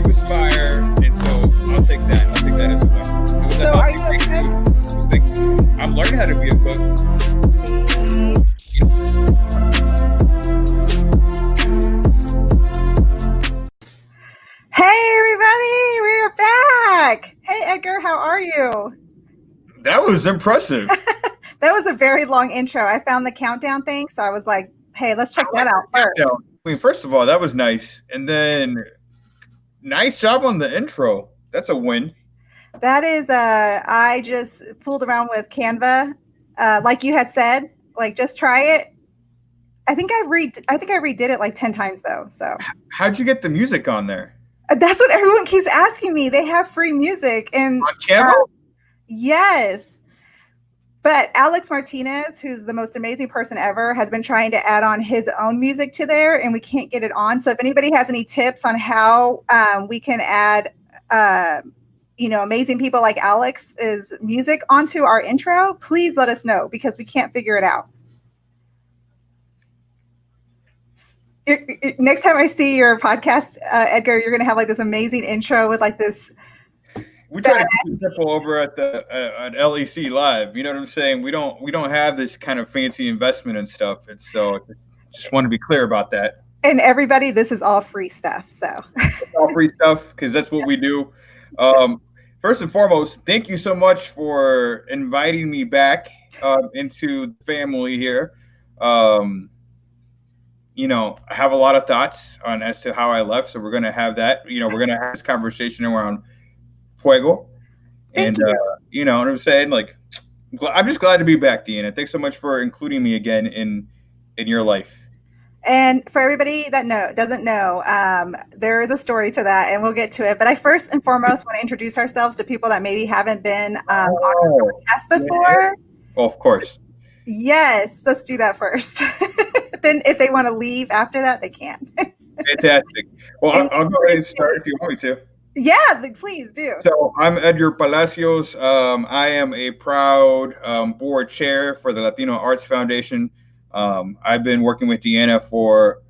was fire, and so I'll take that. I'll take that as well. It was So are you okay? I'm learning how to be a cook. Hey everybody, we're back. Hey Edgar, how are you? That was impressive. That was a very long intro. I found the countdown thing, so I was like, hey, let's check that out first. I mean, first of all, that was nice. And then nice job on the intro. That's a win. That is, I just fooled around with Canva. Like you had said, like just try it. I think I redid it like 10 times though. So how'd you get the music on there? That's what everyone keeps asking me. They have free music and on Canva? Yes. But Alex Martinez, who's the most amazing person ever, has been trying to add on his own music to there, and we can't get it on. So if anybody has any tips on how we can add, amazing people like Alex's music onto our intro, please let us know because we can't figure it out. Next time I see your podcast, Edgar, you're going to have like this amazing intro with like this. We try to keep people over at the at LEC Live. You know what I'm saying? We don't have this kind of fancy investment and stuff. And so just want to be clear about that. And everybody, this is all free stuff. So it's all free stuff because that's what we do. First and foremost, thank you so much for inviting me back into the family here. I have a lot of thoughts on as to how I left. So we're going to have that. We're going to have this conversation around Fuego. And, you know what I'm saying? Like, I'm just glad to be back, Deanna. Thanks so much for including me again in your life. And for everybody that doesn't know, there is a story to that, and we'll get to it. But I first and foremost want to introduce ourselves to people that maybe haven't been on our podcast before. Well, of course. Yes, let's do that first. Then if they want to leave after that, they can. Fantastic. Well, I'll go ahead and start if you want me to. Yeah, please do. So I'm Edgar Palacios. I am a proud board chair for the Latino Arts Foundation. I've been working with Deanna for,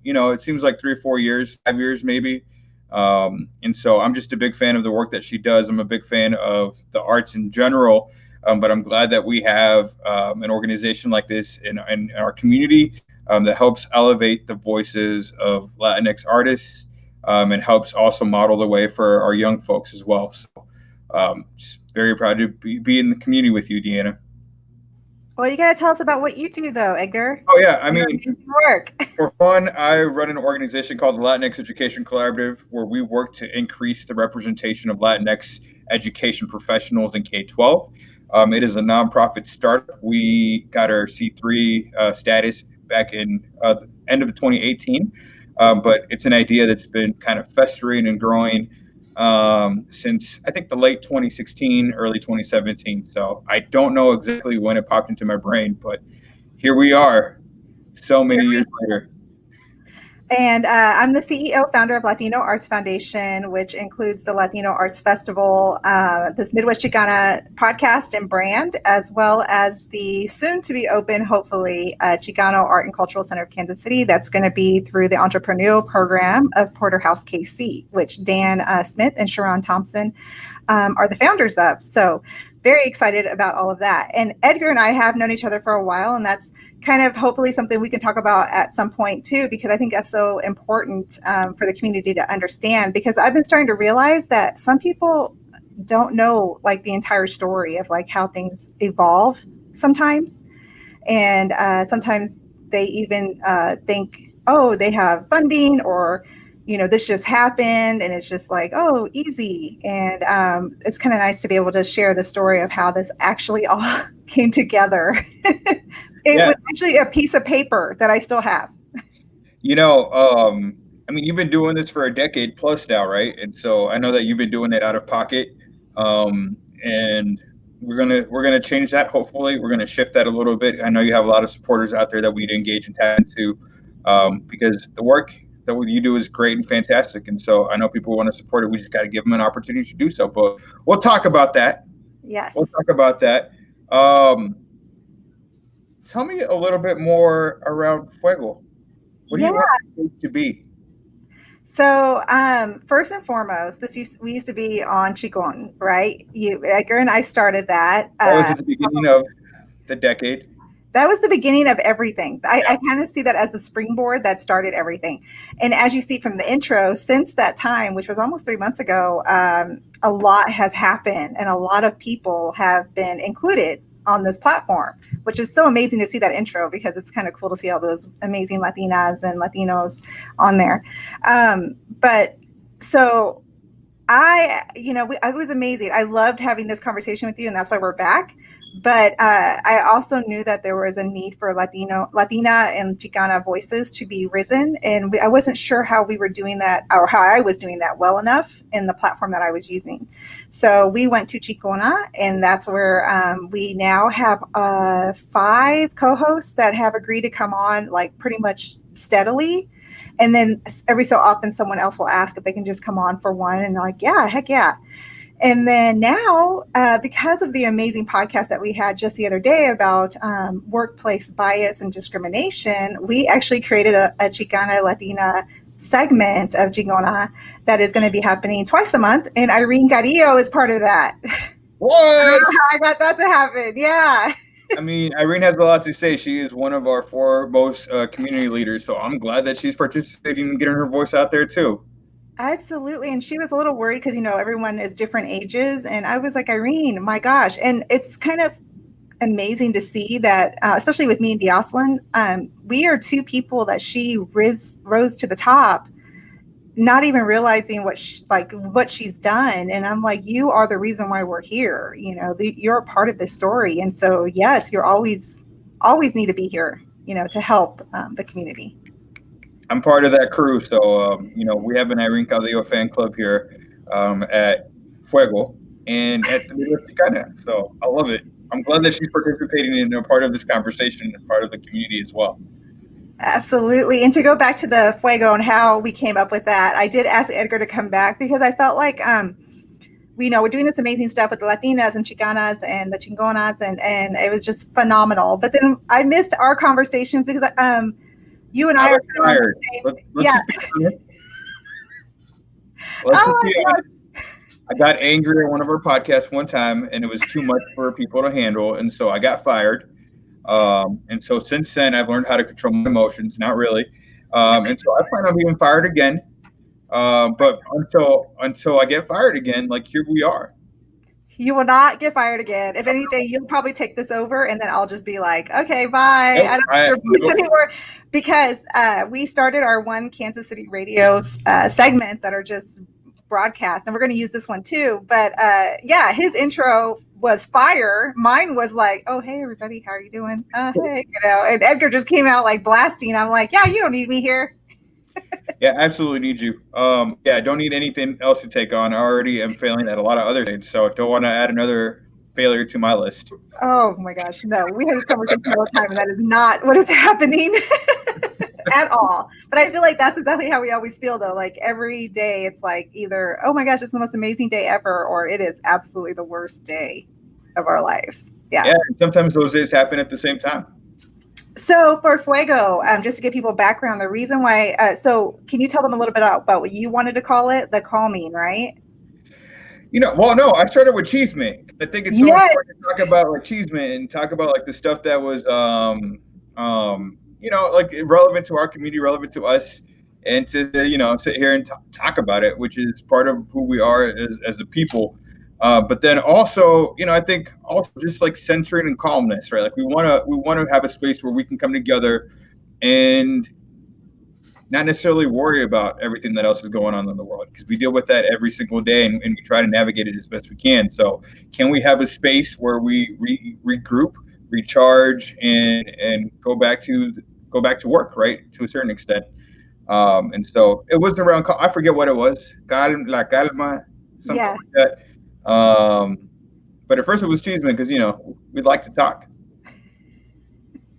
it seems like 3 or 4 years, 5 years maybe. And so I'm just a big fan of the work that she does. I'm a big fan of the arts in general. But I'm glad that we have an organization like this in our community that helps elevate the voices of Latinx artists and helps also model the way for our young folks as well. So just very proud to be in the community with you, Deanna. Well, you got to tell us about what you do, though, Edgar. Oh, yeah. I mean, work. For fun, I run an organization called the Latinx Education Collaborative, where we work to increase the representation of Latinx education professionals in K-12. It is a nonprofit startup. We got our C3 status back in the end of 2018, but it's an idea that's been kind of festering and growing since I think the late 2016, early 2017. So I don't know exactly when it popped into my brain, but here we are so many years later. And I'm the CEO founder of Latino Arts Foundation, which includes the Latino Arts Festival, this Midwest Chicana podcast and brand, as well as the soon to be open, hopefully, Chicano Art and Cultural Center of Kansas City. That's going to be through the entrepreneurial program of Porterhouse KC, which Dan Smith and Sharon Thompson are the founders of. So very excited about all of that. And Edgar and I have known each other for a while, and that's kind of hopefully something we can talk about at some point too, because I think that's so important for the community to understand, because I've been starting to realize that some people don't know like the entire story of like how things evolve sometimes. And sometimes they even think, oh, they have funding or, this just happened and it's just like, oh, easy. And it's kind of nice to be able to share the story of how this actually all came together. It was actually a piece of paper that I still have. You've been doing this for a decade plus now, right? And so I know that you've been doing it out of pocket. And we're gonna change that. Hopefully, we're gonna shift that a little bit. I know you have a lot of supporters out there that we'd engage and tap into because the work that what you do is great and fantastic. And so I know people want to support it. We just got to give them an opportunity to do so. But we'll talk about that. Yes. We'll talk about that. Tell me a little bit more around Fuego. What do you want it to be? So, first and foremost, we used to be on Chingon, right? Edgar and I started that. That was at the beginning of the decade. That was the beginning of everything. I kind of see that as the springboard that started everything. And as you see from the intro, since that time, which was almost 3 months ago, a lot has happened and a lot of people have been included on this platform, which is so amazing to see that intro because it's kind of cool to see all those amazing Latinas and Latinos on there. But so I was amazing. I loved having this conversation with you, and that's why we're back. But I also knew that there was a need for Latina and Chicana voices to be risen. And I wasn't sure how we were doing that or how I was doing that well enough in the platform that I was using. So we went to Chicona, and that's where we now have 5 co-hosts that have agreed to come on like pretty much steadily. And then every so often someone else will ask if they can just come on for one. And they're like, yeah, heck yeah. And then now, because of the amazing podcast that we had just the other day about workplace bias and discrimination, we actually created a Chicana Latina segment of Chingona that is going to be happening twice a month. And Irene Carrillo is part of that. What? I got that to happen. Yeah. I mean, Irene has a lot to say. She is one of our foremost community leaders. So I'm glad that she's participating and getting her voice out there too. Absolutely. And she was a little worried because, everyone is different ages. And I was like, Irene, my gosh. And it's kind of amazing to see that, especially with me and Deoslin, we are 2 people that she rose to the top, not even realizing what she's done. And I'm like, you are the reason why we're here. You're a part of this story. And so, yes, you're always need to be here, to help the community. I'm part of that crew, so we have an Irene Carrillo fan club here at Fuego and at the Midwest Chicana. So I love it. I'm glad that she's participating and a part of this conversation and part of the community as well. Absolutely. And to go back to the Fuego and how we came up with that, I did ask Edgar to come back because I felt like we're doing this amazing stuff with the Latinas and Chicanas and the Chingonas, and it was just phenomenal. But then I missed our conversations because you and I are tired. Yeah. I got angry at one of our podcasts one time, and it was too much for people to handle, and so I got fired. And so since then, I've learned how to control my emotions. Not really. And so I plan on being fired again. But until I get fired again, like here we are. You will not get fired again. If anything, you'll probably take this over, and then I'll just be like, okay, bye. I don't have your voice anymore. Because we started our One Kansas City Radio segments that are just broadcast, and we're going to use this one too. But his intro was fire. Mine was like, oh, hey, everybody, how are you doing? Hey, and Edgar just came out like blasting. I'm like, yeah, you don't need me here. Yeah, absolutely need you. I don't need anything else to take on. I already am failing at a lot of other things, so I don't want to add another failure to my list. Oh my gosh, no. We have this conversation all the time, and that is not what is happening at all. But I feel like that's exactly how we always feel, though. Like every day, it's like either, oh my gosh, it's the most amazing day ever, or it is absolutely the worst day of our lives. Yeah. Yeah, and sometimes those days happen at the same time. So for Fuego, just to give people background, the reason why, so can you tell them a little bit about what you wanted to call it, the calming, right? No, I started with Cheesemate. I think it's so important to talk about like Cheesemate and talk about like the stuff that was, like relevant to our community, relevant to us, and to, sit here and talk about it, which is part of who we are as a people. But then also, I think also just like centering and calmness, right? Like we want to have a space where we can come together and not necessarily worry about everything that else is going on in the world, because we deal with that every single day and we try to navigate it as best we can. So can we have a space where we regroup, recharge, and go back to work, right? To a certain extent. And so it was around, I forget what it was. La calma, something like that. But at first it was Cheeseman because, we'd like to talk.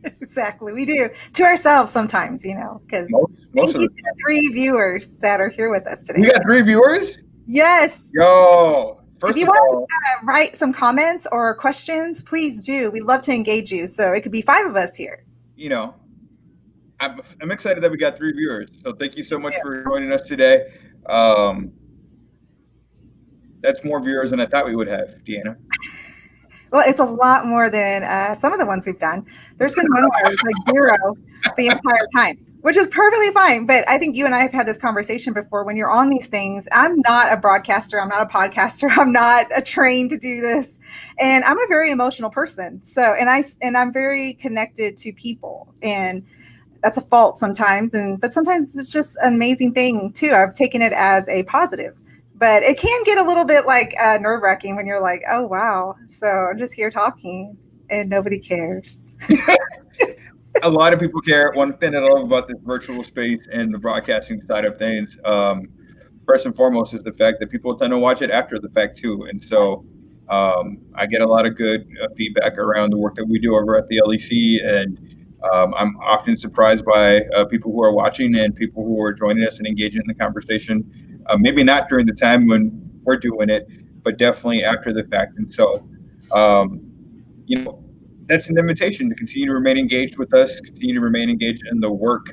Exactly. We do to ourselves sometimes, because thank you to the 3 viewers that are here with us today. We got 3 viewers? Yes. Yo, if you want to write some comments or questions, please do. We'd love to engage you. So it could be 5 of us here. I'm excited that we got 3 viewers. So thank you so much for joining us today. Um, that's more viewers than I thought we would have, Deanna. Well, it's a lot more than some of the ones we've done. There's been one where it was like 0 the entire time, which is perfectly fine. But I think you and I have had this conversation before. When you're on these things, I'm not a broadcaster. I'm not a podcaster. I'm not trained to do this. And I'm a very emotional person. So, and I'm very connected to people. And that's a fault sometimes. But sometimes it's just an amazing thing too. I've taken it as a positive. But it can get a little bit like nerve-wracking when you're like, oh, wow. So I'm just here talking and nobody cares. A lot of people care. One thing that I love about this virtual space and the broadcasting side of things, first and foremost, is the fact that people tend to watch it after the fact too. And so I get a lot of good feedback around the work that we do over at the LEC. And I'm often surprised by people who are watching and people who are joining us and engaging in the conversation. Maybe not during the time when we're doing it, but definitely after the fact. And so, that's an invitation to continue to remain engaged with us, continue to remain engaged in the work,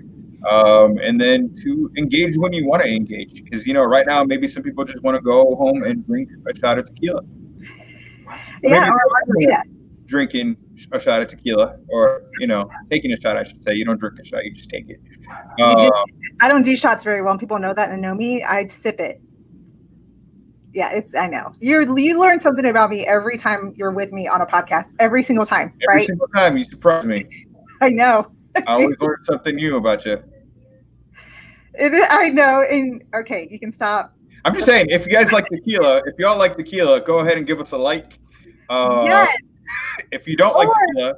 and then to engage when you want to engage. Because, right now, maybe some people just want to go home and drink a shot of tequila. Yeah, or margarita. Drinking a shot of tequila, or taking a shot, I should say. You don't drink a shot, you just take it. I don't do shots very well, and people know that and know me. I sip it. Yeah, I know. You learn something about me every time you're with me on a podcast, every single time, right? Every single time, you surprise me. I know. I always learn something new about you. I know. And okay, you can stop. I'm just saying, if you guys like tequila, if y'all like tequila, go ahead and give us a like. Yes. If you don't like tequila,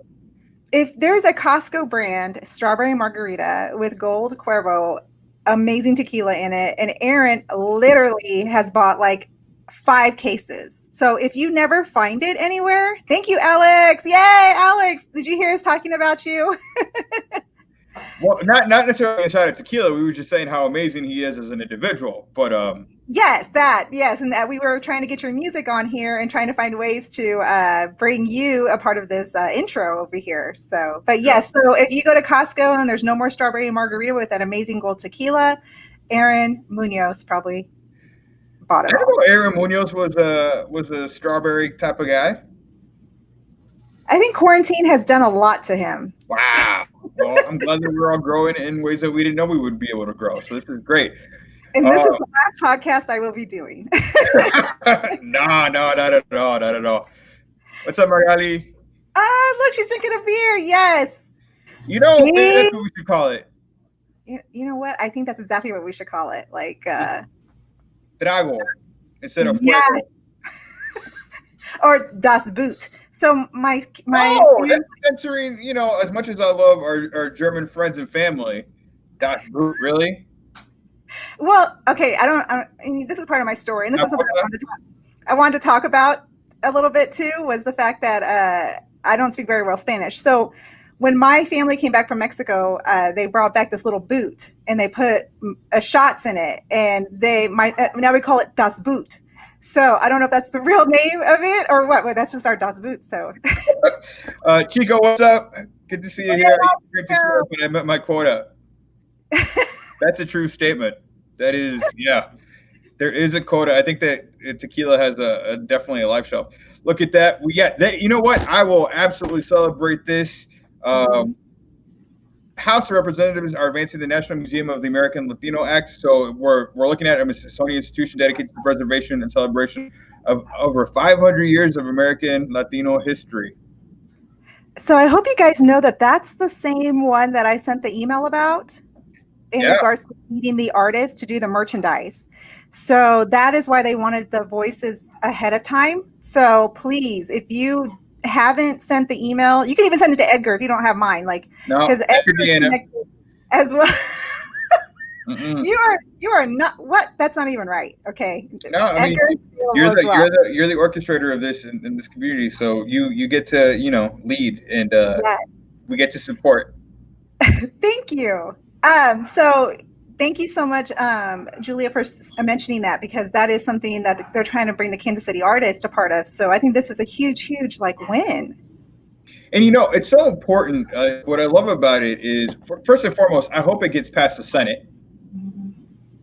if there's a Costco brand strawberry margarita with Gold Cuervo, amazing tequila in it, and Aaron literally has bought like 5 cases. So if you never find it anywhere, thank you, Alex. Yay, Alex. Did you hear us talking about you? Well, not necessarily a shot of tequila. We were just saying how amazing he is as an individual. But yes, and that we were trying to get your music on here and trying to find ways to bring you a part of this intro over here. So, but yes, so if you go to Costco and there's no more strawberry margarita with that amazing gold tequila, Aaron Munoz probably bought it. I don't know. Aaron Munoz was a strawberry type of guy. I think quarantine has done a lot to him. Wow. Well, I'm glad that we're all growing in ways that we didn't know we would be able to grow. So this is great. And this is the last podcast I will be doing. No, not at all. Not at all. What's up, Magali? Look, she's drinking a beer. Yes. That's what we should call it. You know what? I think that's exactly what we should call it. Like Trago instead of fuego. Or Das Boot. So my that's censoring, as much as I love our German friends and family, Das Boot, really? Well, okay, this is part of my story, and this is something I wanted to talk about a little bit too, was the fact that I don't speak very well Spanish. So when my family came back from Mexico, they brought back this little boot, and they put shots in it, and now we call it Das Boot. So I don't know if that's the real name of it or what. Well, that's just our Das Boot. So, Chico, what's up? Good to see you here. Great to share when I met my quota. That's a true statement. That is, yeah. There is a quota. I think that tequila has definitely a life shelf. Look at that. We got that. You know what? I will absolutely celebrate this. House of Representatives are advancing the National Museum of the American Latino Act. So we're looking at a Smithsonian institution dedicated to the preservation and celebration of over 500 years of American Latino history. So I hope you guys know that that's the same one that I sent the email about in regards to meeting the artists to do the merchandise. So that is why they wanted the voices ahead of time. So please, if you haven't sent the email, you can even send it to Edgar if you don't have mine, because Edgar's connected as well. You are not what? That's not even right. Okay. No, I mean, you're the orchestrator of this in this community, so you get to lead, and we get to support. Thank you. So thank you so much, Julia, for mentioning that, because that is something that they're trying to bring the Kansas City artists a part of. So I think this is a huge win. And it's so important. What I love about it is, first and foremost, I hope it gets past the Senate.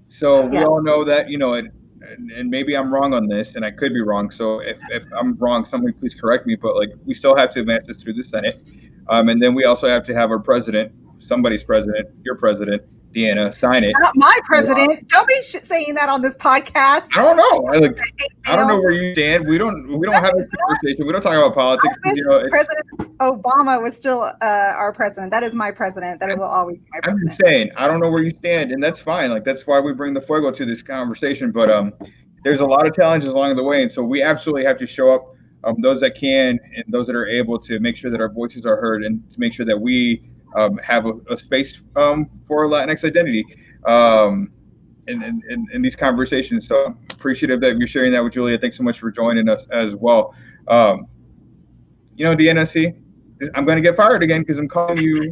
So we all know that, and maybe I'm wrong on this, and I could be wrong. So if I'm wrong, somebody please correct me. But like, we still have to advance this through the Senate, and then we also have to have our president, somebody's president, your president, Deanna, sign it. Not my president. Don't be saying that on this podcast. I don't know. I don't know where you stand. We don't have this conversation. We don't talk about politics. President Obama was still our president. That is my president. That will always be my president. I'm just saying, I don't know where you stand, and that's fine. Like, that's why we bring the fuego to this conversation. But there's a lot of challenges along the way, and so we absolutely have to show up, those that can and those that are able, to make sure that our voices are heard, and to make sure that we have a space for Latinx identity in these conversations. So I'm appreciative that you're sharing that with Julia. Thanks so much for joining us as well. Deanna, I'm going to get fired again because I'm calling you.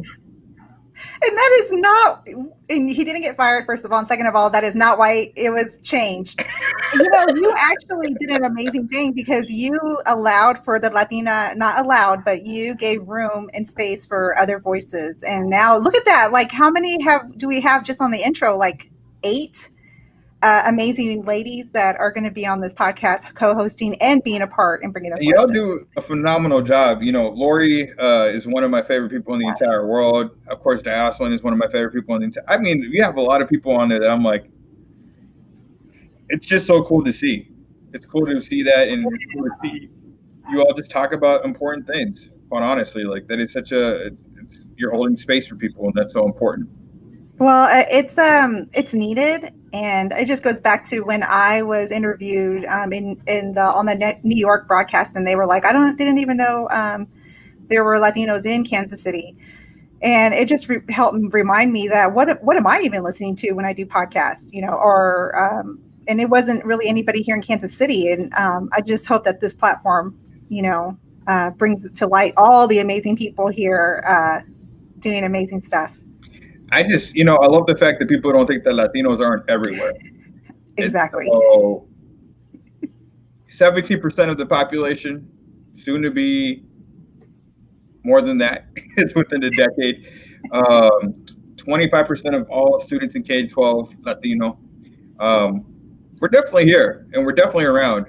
And that is not, and he didn't get fired, first of all. And second of all, that is not why it was changed. You actually did an amazing thing because you allowed for the Latina, not allowed, but you gave room and space for other voices. And now look at that. Like, how many do we have just on the intro? Like 8 amazing ladies that are going to be on this podcast, co-hosting and being a part and bringing their voices. Y'all do a phenomenal job. Lori is one of my favorite people in the entire world. Of course, Diaslin is one of my favorite people in the entire. I mean, we have a lot of people on there that I'm like, it's just so cool to see. It's cool to see that, and it's cool to see you all just talk about important things. Quite honestly, like, that is such you're holding space for people, and that's so important. Well, it's needed, and it just goes back to when I was interviewed on the New York broadcast, and they were like, didn't even know there were Latinos in Kansas City, and it just helped remind me that what am I even listening to when I do podcasts, and it wasn't really anybody here in Kansas City, and I just hope that this platform, brings to light all the amazing people here doing amazing stuff. I just, I love the fact that people don't think that Latinos aren't everywhere. Exactly. So 17% of the population, soon to be more than that, it's within a decade. 25% of all students in K-12 Latino. We're definitely here, and we're definitely around.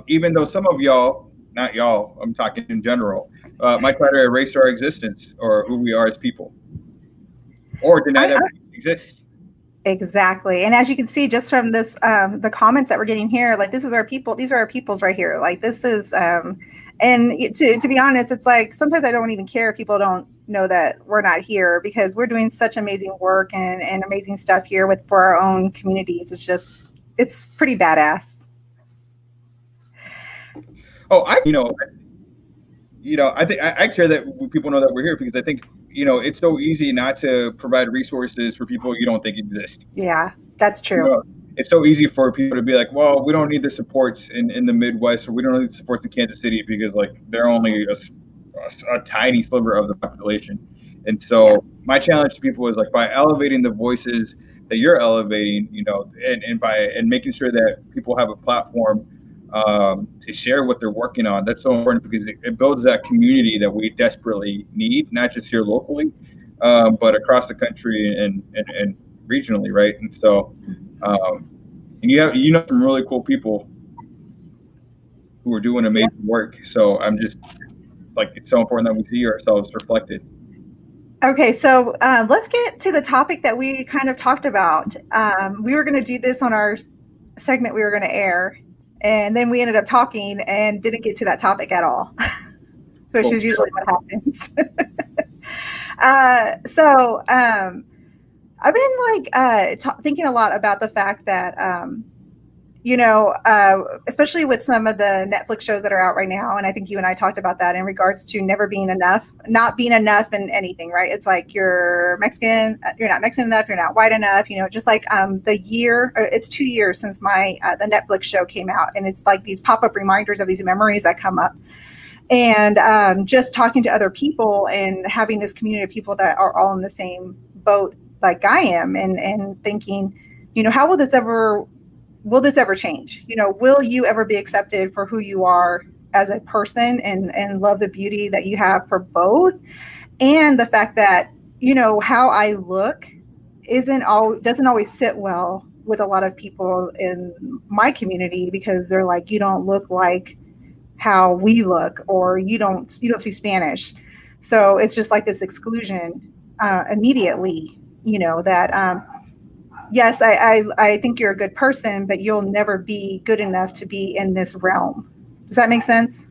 Even though some of y'all, not y'all, I'm talking in general, might try to erase our existence or who we are as people. Or deny that we exist. Exactly. And as you can see, just from this, the comments that we're getting here, like, this is our people. These are our peoples right here. Like, this is, and to be honest, it's like, sometimes I don't even care if people don't know that we're not here, because we're doing such amazing work and amazing stuff here for our own communities. It's pretty badass. Oh, I think I care that people know that we're here, because I think, it's so easy not to provide resources for people you don't think exist. Yeah, that's true. It's so easy for people to be like, well, we don't need the supports in the Midwest, or we don't need the supports in Kansas City, because like, they're only a tiny sliver of the population. And so my challenge to people is, like, by elevating the voices that you're elevating, and making sure that people have a platform to share what they're working on. That's so important, because it builds that community that we desperately need, not just here locally, but across the country and regionally, right? And so, and you have some really cool people who are doing amazing work. So I'm just like, it's so important that we see ourselves reflected. Okay, so let's get to the topic that we kind of talked about. We were going to do this on our segment we were going to air, and then we ended up talking and didn't get to that topic at all, which is usually what happens. So I've been thinking a lot about the fact that, especially with some of the Netflix shows that are out right now, and I think you and I talked about that in regards to never being enough, not being enough in anything, right? It's like, you're Mexican, you're not Mexican enough, you're not white enough, just like it's 2 years since the Netflix show came out, and it's like these pop-up reminders of these memories that come up. And just talking to other people and having this community of people that are all in the same boat like I am, and thinking, how will this ever change? Will you ever be accepted for who you are as a person and love the beauty that you have for both. And the fact that, how I look doesn't always sit well with a lot of people in my community, because they're like, you don't look like how we look, or you don't speak Spanish. So it's just like this exclusion immediately, that yes, I think you're a good person, but you'll never be good enough to be in this realm. Does that make sense?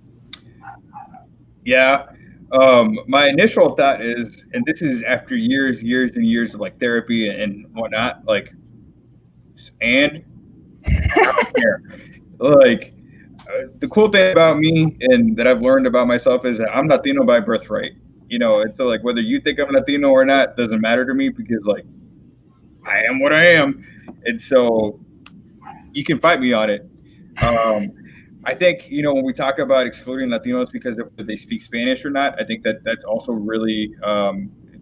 Yeah. My initial thought is, and this is after years and years of like therapy and whatnot, like, and I don't care. Like, the cool thing about me and that I've learned about myself is that I'm Latino by birthright. And so like whether you think I'm Latino or not doesn't matter to me, because like I am what I am, and so you can fight me on it. I think when we talk about excluding Latinos because they speak Spanish or not, I think that's also really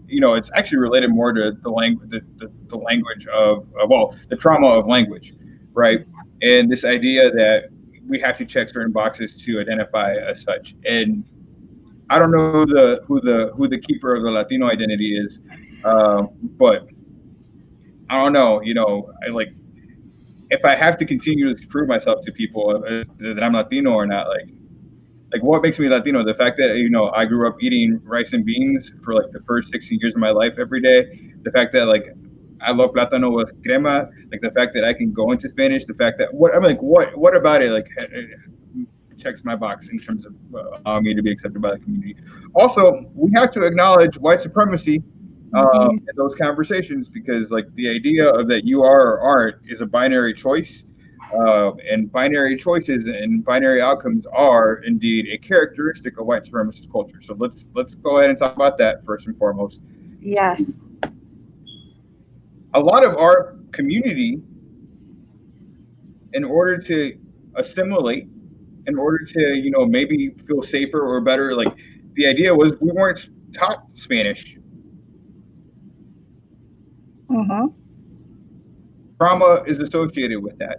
it's actually related more to the language, the language of the trauma of language, right? And this idea that we have to check certain boxes to identify as such. And I don't know who the keeper of the Latino identity is, but I don't know. I like, if I have to continue to prove myself to people that I'm Latino or not, like what makes me Latino? The fact that I grew up eating rice and beans for like the first 16 years of my life every day. The fact that like I love plátano with crema. Like the fact that I can go into Spanish. The fact that what about it like checks my box in terms of allowing me to be accepted by the community. Also, we have to acknowledge white supremacy in those conversations, because like the idea of that you are or aren't is a binary choice, and binary choices and binary outcomes are indeed a characteristic of white supremacist culture. So let's go ahead and talk about that first and foremost. Yes. A lot of our community, in order to assimilate, in order to maybe feel safer or better, like the idea was we weren't taught Spanish. Trauma is associated with that.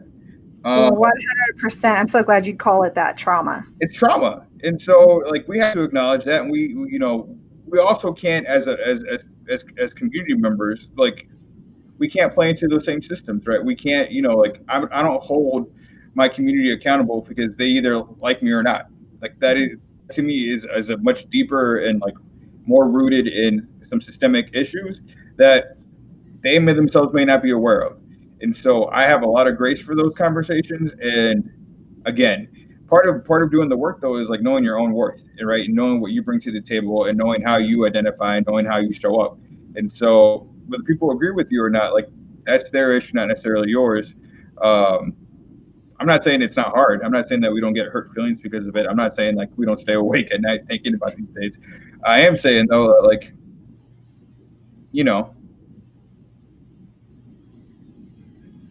100%. I'm so glad you call it that, trauma. It's trauma, and so like we have to acknowledge that, and we also can't as community members, like we can't play into those same systems, right? We can't like I don't hold my community accountable because they either like me or not. Like that is, to me, is a much deeper and like more rooted in some systemic issues that they themselves may not be aware of. And so I have a lot of grace for those conversations. And again, part of doing the work though is like knowing your own worth, right? And knowing what you bring to the table and knowing how you identify and knowing how you show up. And so whether people agree with you or not, like that's their issue, not necessarily yours. I'm not saying it's not hard. I'm not saying that we don't get hurt feelings because of it. I'm not saying like we don't stay awake at night thinking about these things. I am saying though that like,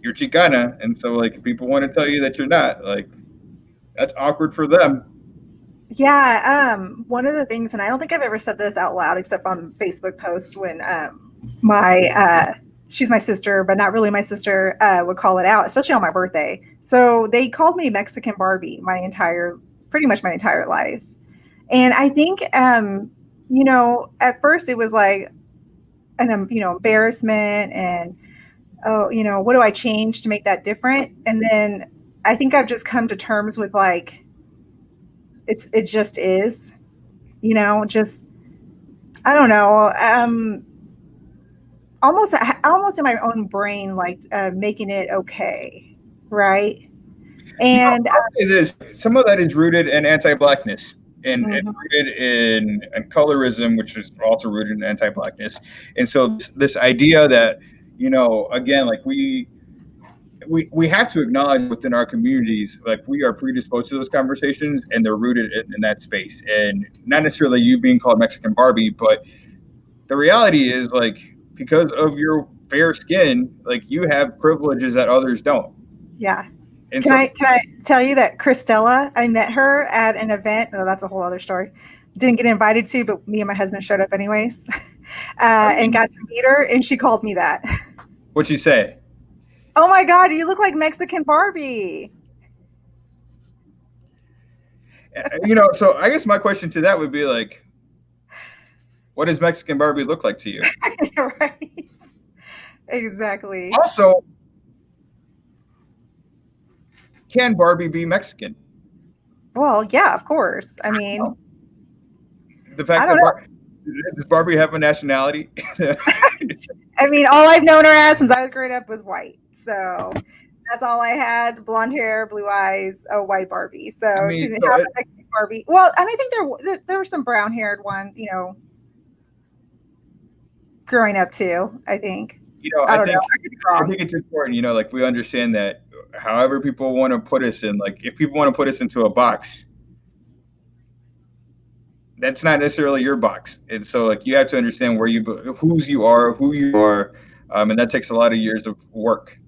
you're Chicana, and so like if people want to tell you that you're not, like that's awkward for them. Yeah, one of the things, and I don't think I've ever said this out loud except on Facebook post when my she's my sister, but not really my sister, would call it out, especially on my birthday. So they called me Mexican Barbie pretty much my entire life. And I think, at first it was like an, embarrassment and, oh, what do I change to make that different? And then I think I've just come to terms with like, it just is, just, I don't know, almost in my own brain, like making it okay, right? And some of that is rooted in anti-Blackness and rooted in colorism, which is also rooted in anti-Blackness. And so this idea that, again, like we have to acknowledge within our communities, like we are predisposed to those conversations and they're rooted in that space. And not necessarily you being called Mexican Barbie, but the reality is like, because of your fair skin, like you have privileges that others don't. Yeah. And can I tell you that Christella, I met her at an event. Oh, that's a whole other story. Didn't get invited to, but me and my husband showed up anyways, and got to meet her. And she called me that. What'd she say? Oh my God, you look like Mexican Barbie. So I guess my question to that would be like, what does Mexican Barbie look like to you? Right. Exactly. Also, can Barbie be Mexican? Well, yeah, of course. I mean, The fact I don't that know. does Barbie have a nationality? I mean, all I've known her as since I was growing up was white. So that's all I had: blonde hair, blue eyes, a white Barbie. So I mean, to have a Mexican Barbie, well, and I think there were some brown haired one, growing up too. I think. I don't know. I could be I wrong. think it's important, like we understand that however people want to put us in, like if people want to put us into a box, that's not necessarily your box. And so like you have to understand who you are, and that takes a lot of years of work.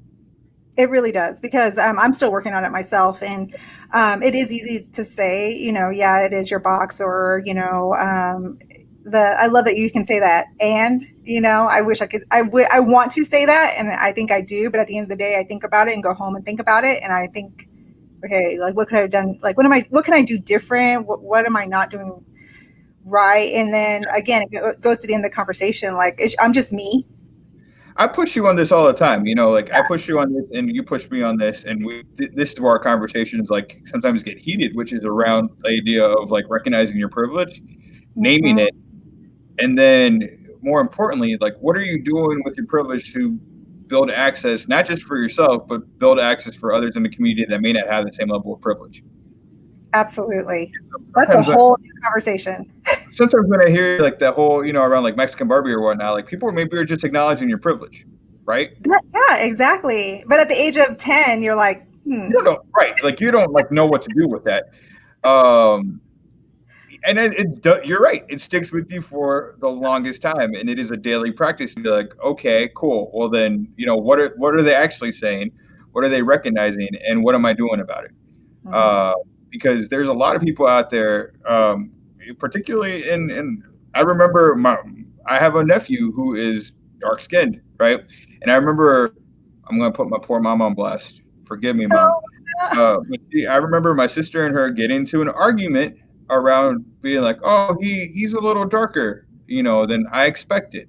It really does, because I'm still working on it myself, and it is easy to say, yeah, it is your box, or I love that you can say that, and I wish I could. I want to say that, and I think I do, but at the end of the day, I think about it and go home and think about it, and I think, okay, like what could I have done? Like what can I do different? What am I not doing right? And then again, it goes to the end of the conversation. Like I'm just me. I push you on this all the time, like I push you on this and you push me on this, and this is where our conversations like sometimes get heated, which is around the idea of like recognizing your privilege, naming it, and then more importantly, like what are you doing with your privilege to build access, not just for yourself, but build access for others in the community that may not have the same level of privilege. Absolutely. That's a whole new conversation. Sometimes when I hear like that whole, around like Mexican Barbie or whatnot, like people maybe are just acknowledging your privilege, right? Yeah, exactly. But at the age of 10, you're like, You don't know, right? Like you don't like know what to do with that. And then you're right. It sticks with you for the longest time, and it is a daily practice. You're like, okay, cool. Well, then, what are they actually saying? What are they recognizing, and what am I doing about it? Because there's a lot of people out there, particularly in. I remember I have a nephew who is dark skinned, right? And I remember, I'm going to put my poor mom on blast. Forgive me, Mom. I remember my sister and her getting into an argument around being like, oh, he's a little darker, than I expected.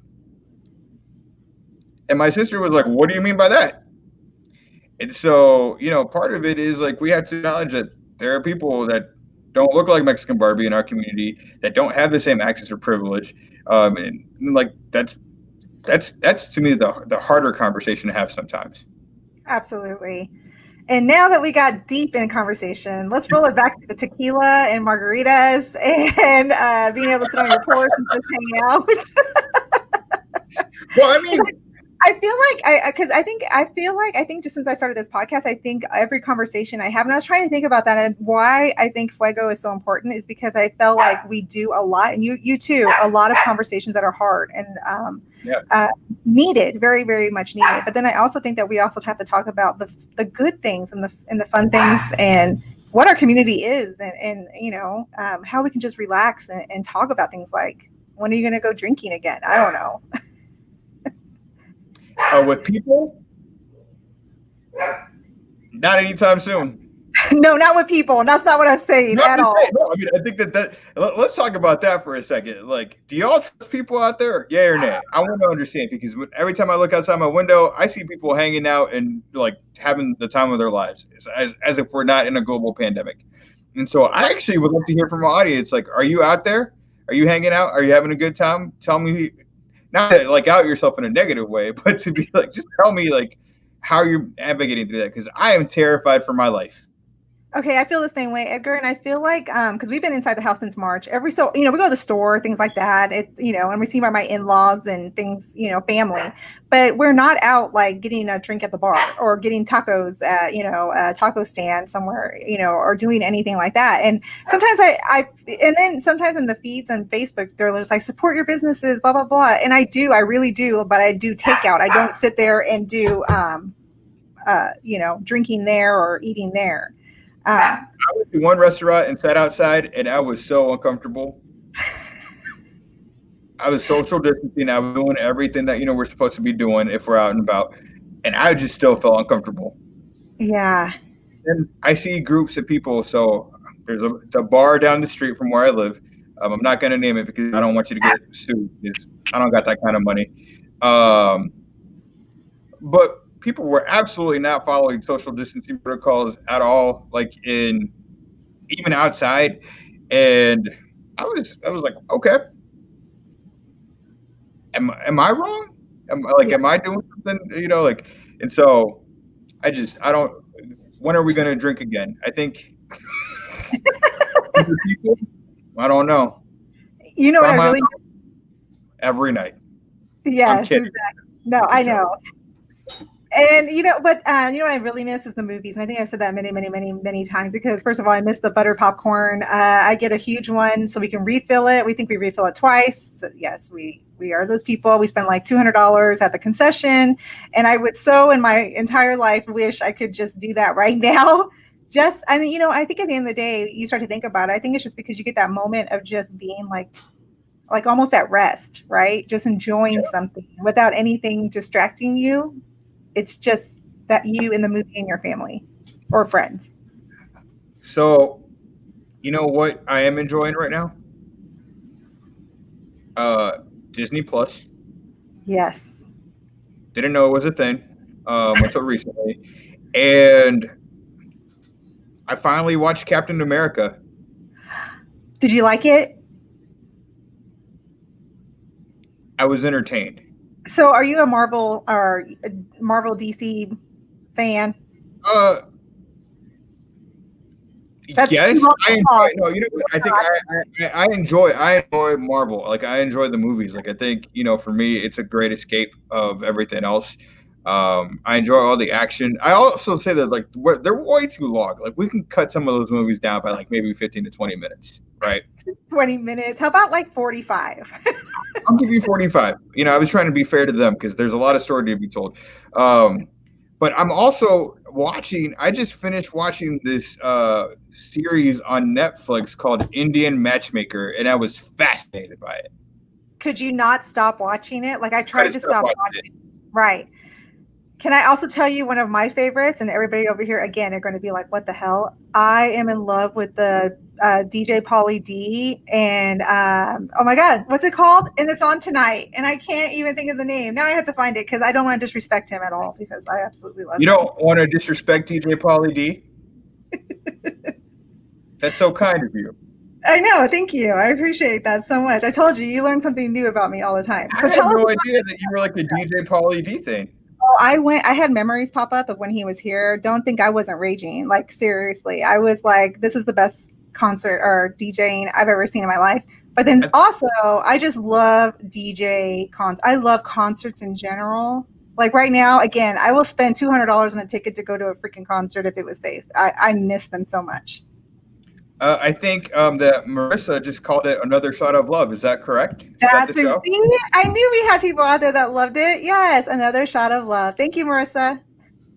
And my sister was like, what do you mean by that? And so, part of it is like we have to acknowledge that there are people that don't look like Mexican Barbie in our community that don't have the same access or privilege. And like that's to me the harder conversation to have sometimes. Absolutely. And now that we got deep in conversation, let's roll it back to the tequila and margaritas and being able to sit on your porch and just hang out. Well, I mean, I feel like I think just since I started this podcast, I think every conversation I have, and I was trying to think about that, and why I think Fuego is so important is because I felt like we do a lot, and you too, a lot of conversations that are hard and needed, very, very much needed. But then I also think that we also have to talk about the good things and the fun things and what our community is, and how we can just relax and talk about things like, when are you going to go drinking again? I don't know. With people, not anytime soon. No, not with people. That's not what I'm saying at all. No, I mean, I think that let's talk about that for a second. Like, do y'all trust people out there? Yeah or nay? I want to understand, because every time I look outside my window, I see people hanging out and like having the time of their lives, as if we're not in a global pandemic. And so I actually would love to hear from our audience. Like, are you out there? Are you hanging out? Are you having a good time? Tell me. Not to like out yourself in a negative way, but to be like, just tell me like how you're navigating through that, because I am terrified for my life. Okay, I feel the same way, Edgar, and I feel like because we've been inside the house since March. We go to the store, things like that. And we see my in-laws and things, family, but we're not out like getting a drink at the bar or getting tacos at a taco stand somewhere, or doing anything like that. And sometimes and then sometimes in the feeds on Facebook, they're just like, support your businesses, blah blah blah, and I really do, but I do takeout. I don't sit there and do drinking there or eating there. I went to one restaurant and sat outside, and I was so uncomfortable. I was social distancing. I was doing everything that we're supposed to be doing if we're out and about, and I just still felt uncomfortable. Yeah. And I see groups of people, so There's a bar down the street from where I live. I'm not going to name it because I don't want you to get sued. Because I don't got that kind of money. But people were absolutely not following social distancing protocols at all, like even outside. And I was like, okay, am I wrong? Am I doing something? And so I don't. When are we going to drink again? I think people. I don't know. You know what I really every night. Yes, exactly. No, I know. And you know what I really miss is the movies. And I think I've said that many times because first of all, I miss the butter popcorn. I get a huge one so we can refill it. We think we refill it twice. So yes, we are those people. We spend like $200 at the concession. And I would so in my entire life wish I could just do that right now. I think at the end of the day, you start to think about it. I think it's just because you get that moment of just being like almost at rest, right? Just enjoying something without anything distracting you. It's just that you and the movie and your family or friends. So, you know what I am enjoying right now? Disney Plus. Yes. Didn't know it was a thing until recently. And I finally watched Captain America. Did you like it? I was entertained. So are you a Marvel or a Marvel DC fan? That's yes, I enjoy. No, you know what? I think I enjoy Marvel. Like I enjoy the movies. Like I think for me, it's a great escape of everything else. I enjoy all the action. I also say that they're way too long. Like we can cut some of those movies down by like maybe 15 to 20 minutes, right? 20 minutes. How about like 45? I'll give you 45. I was trying to be fair to them because there's a lot of story to be told. But I'm also watching. I just finished watching this series on Netflix called Indian Matchmaker, and I was fascinated by it. Could you not stop watching it? Like I tried to stop watching it. Right. Can I also tell you one of my favorites? And everybody over here, again, are going to be like, what the hell? I am in love with the DJ Pauly D. And oh my God, what's it called? And it's on tonight. And I can't even think of the name. Now I have to find it because I don't want to disrespect him at all because I absolutely love him. You don't want to disrespect DJ Pauly D? That's so kind of you. I know. Thank you. I appreciate that so much. I told you, you learn something new about me all the time. So I had no idea that you were like a DJ Pauly D thing. Oh, I had memories pop up of when he was here. Don't think I wasn't raging. Like, seriously. I was like, this is the best concert or DJing I've ever seen in my life. But then also, I just love DJ concerts. I love concerts in general. Like right now, again, I will spend $200 on a ticket to go to a freaking concert if it was safe. I miss them so much. I think that Marissa just called it Another Shot of Love. Is that correct? That's see, I knew we had people out there that loved it. Yes, Another Shot of Love. Thank you, Marissa.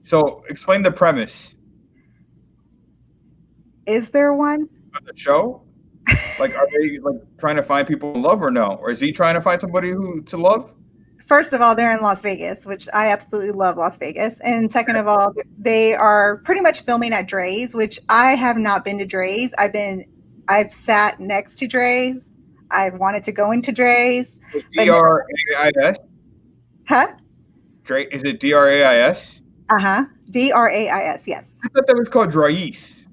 So explain the premise. Is there one? On the show? Like, are they like trying to find people to love or no? Or is he trying to find somebody to love? First of all, they're in Las Vegas, which I absolutely love Las Vegas. And second of all, they are pretty much filming at Dre's, which I have not been to Dre's. I've sat next to Dre's. I've wanted to go into Dre's. D-R-A-I-S? Huh? Dre, is it D-R-A-I-S? Uh-huh. D-R-A-I-S, yes. I thought that was called Dre's.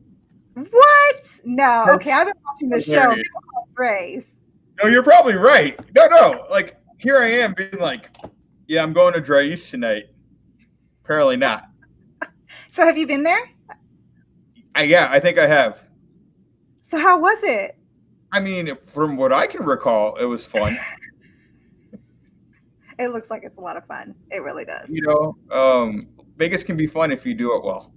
What? No. Okay, I've been watching the show. People call it Dre's. No, you're probably right. No. Like, here I am being like, yeah, I'm going to Dre's tonight. Apparently not. So have you been there? Yeah, I think I have. So how was it? I mean, from what I can recall, it was fun. It looks like it's a lot of fun. It really does. Vegas can be fun if you do it well.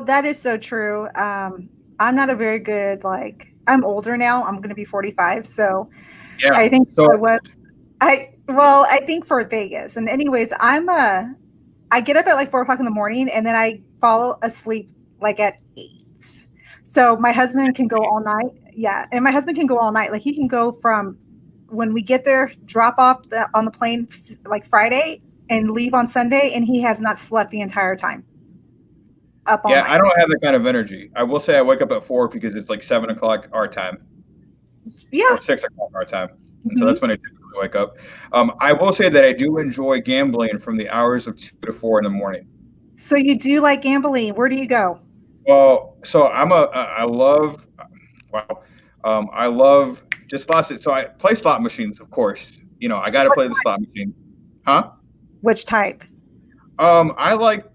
That is so true. I'm not a very good, I'm older now. I'm going to be 45. So yeah, I think I think for Vegas. And anyways, I get up at 4:00 in the morning and then I fall asleep at 8. So my husband can go all night. Yeah. And my husband can go all night. Like he can go from when we get there, drop off on the plane Friday and leave on Sunday. And he has not slept the entire time. up all Yeah, night. I don't have that kind of energy. I will say I wake up at 4 because it's like 7 o'clock our time Yeah. or 6 o'clock our time. And so Mm-hmm. that's when I typically wake up. I will say that I do enjoy gambling from the hours of 2 to 4 in the morning. So you do like gambling. Where do you go? Well, so I love, wow. I love just lots of, so I play slot machines, of course. I got to play the slot machine. Huh? Which type? I like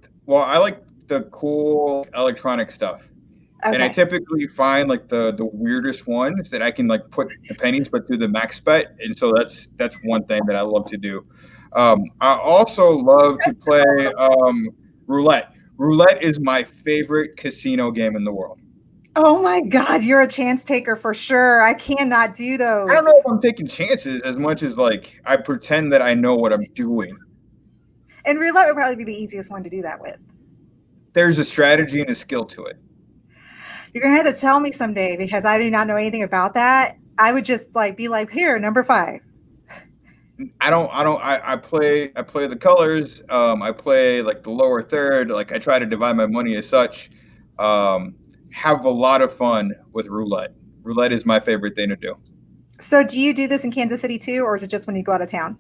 the cool electronic stuff. And I Okay. typically find like the weirdest ones that I can like put the pennies but do the max bet. And so that's one thing that I love to do. I also love to play roulette. Roulette is my favorite casino game in the world. Oh my God, you're a chance taker for sure. I cannot do I those. don't know if I'm taking chances as much as like I pretend that I know what I'm doing. And roulette would probably be the easiest one to do that with. There's a strategy and a skill to it. You're gonna have to tell me someday because I do not know anything about that. I would just like be like, here, number 5. I play the colors. I play like the lower third. Like I try to divide my money as such. Have a lot of fun with roulette. Roulette is my favorite thing to do. So do you do this in Kansas City too, or is it just when you go out of town?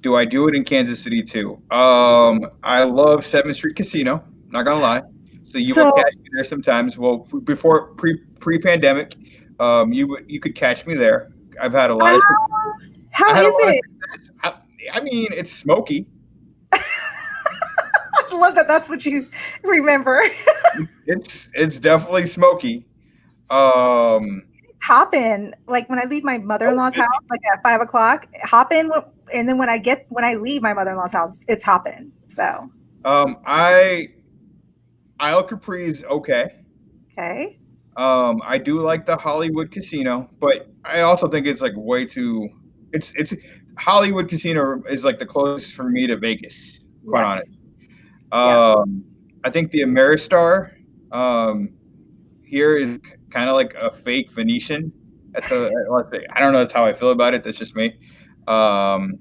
Do I do it in Kansas City too? I love 7th Street Casino. Not gonna lie. So you would catch me there sometimes. Well, before pre-pandemic, you could catch me there. I've had a lot of. How is it? I mean, it's smoky. I love that. That's what you remember. It's definitely smoky. Hop in, like when I leave my mother-in-law's house, like at 5 o'clock. Hop in, and then when I leave my mother-in-law's house, it's hop in. So. Isle Capri is okay. Okay. I do like the Hollywood Casino, but I also think it's like way too. It's Hollywood Casino is like the closest for me to Vegas. Quite honest. I think the Ameristar here is kind of like a fake Venetian. I don't know. That's how I feel about it. That's just me. Harrah's,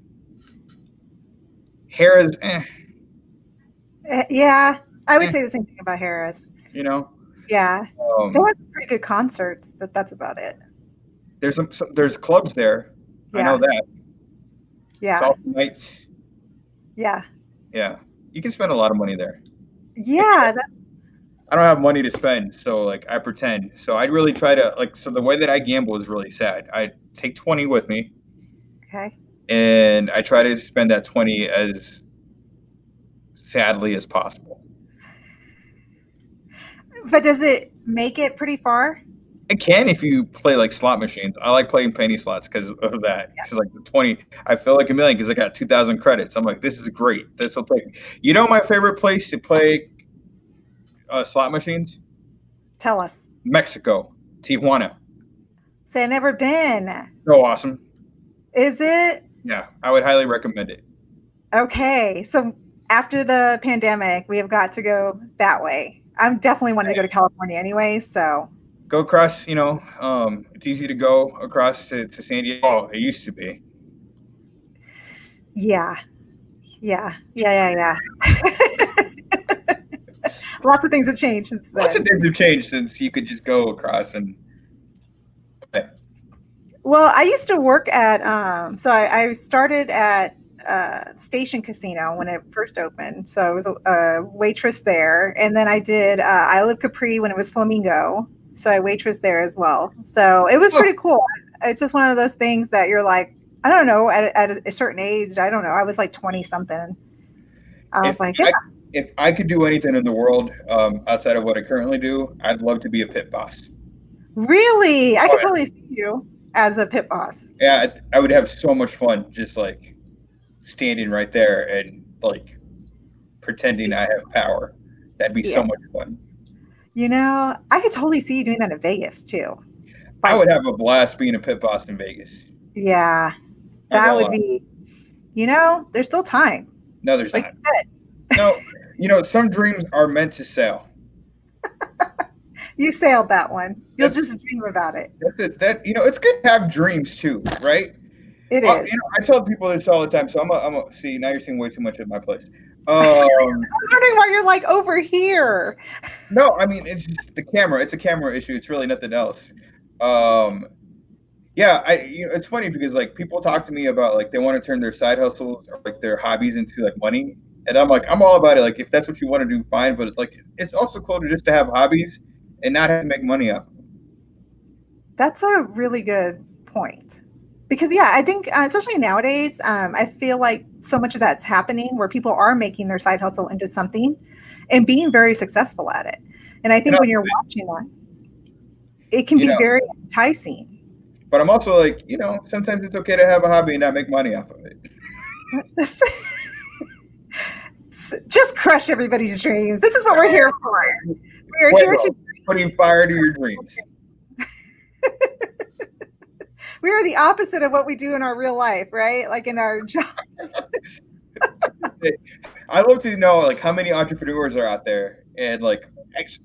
Yeah, I would say the same thing about Harrah's. Yeah, they have pretty good concerts, but that's about it. There's clubs there. Yeah. I know that. Yeah. Salt Nights. Yeah. Yeah. You can spend a lot of money there. Yeah. I don't have money to spend, so like I pretend. So I really try to so the way that I gamble is really sad. I take 20 with me. Okay. And I try to spend that 20 as sadly as possible. But does it make it pretty far? It can if you play like slot machines. I like playing penny slots because of that. Because like the 20, I feel like a million because I got 2,000 credits. I'm like, this is great. This will take. You know my favorite place to play slot machines? Tell us. Mexico, Tijuana. Say, I've never been. So awesome. Is it? Yeah, I would highly recommend it. Okay, so after the pandemic, we have got to go that way. I'm definitely wanting to go to California anyway, so. Go across, it's easy to go across to San Diego. Oh, it used to be. Yeah. Lots of things have changed since then. Lots of things have changed since you could just go across and play. Well, I used to work at, I started at Station Casino when it first opened. So I was a waitress there. And then I did Isle of Capri when it was Flamingo. So I waitress there as well. So it was pretty cool. It's just one of those things that you're like, I don't know, at a certain age, I don't know. I was like 20 something. I was like, yeah. If I could do anything in the world outside of what I currently do, I'd love to be a pit boss. Really? I could totally see you as a pit boss. Yeah, I would have so much fun just like standing right there and like pretending I have power. That'd be so much fun. I could totally see you doing that in Vegas too. I would have a blast being a pit boss in Vegas. Yeah, that would be, there's still time. No, there's not. No, some dreams are meant to sail. You sailed that one. You'll just dream about it. That's it. It's good to have dreams too, right? It is. I tell people this all the time. So see, now you're seeing way too much at my place. Um, I was wondering why you're like over here. no, I mean it's just the camera. It's a camera issue. It's really nothing else. Um, yeah, it's funny because like people talk to me about like they want to turn their side hustles or like their hobbies into like money, and I'm like I'm all about it. Like if that's what you want to do, fine. But like it's also cool to just to have hobbies and not have to make money off of them. That's a really good point. Because, yeah, I think, especially nowadays, I feel like so much of that's happening where people are making their side hustle into something and being very successful at it. And I And think when you're watching that, it can you be know, very enticing. but I'm also like sometimes it's okay to have a hobby and not make money off of it. Just crush everybody's dreams. This is what we're here for. We are here to putting fire to your dreams. We are the opposite of what we do in our real life, right? Like in our jobs. I love to know like how many entrepreneurs are out there, and like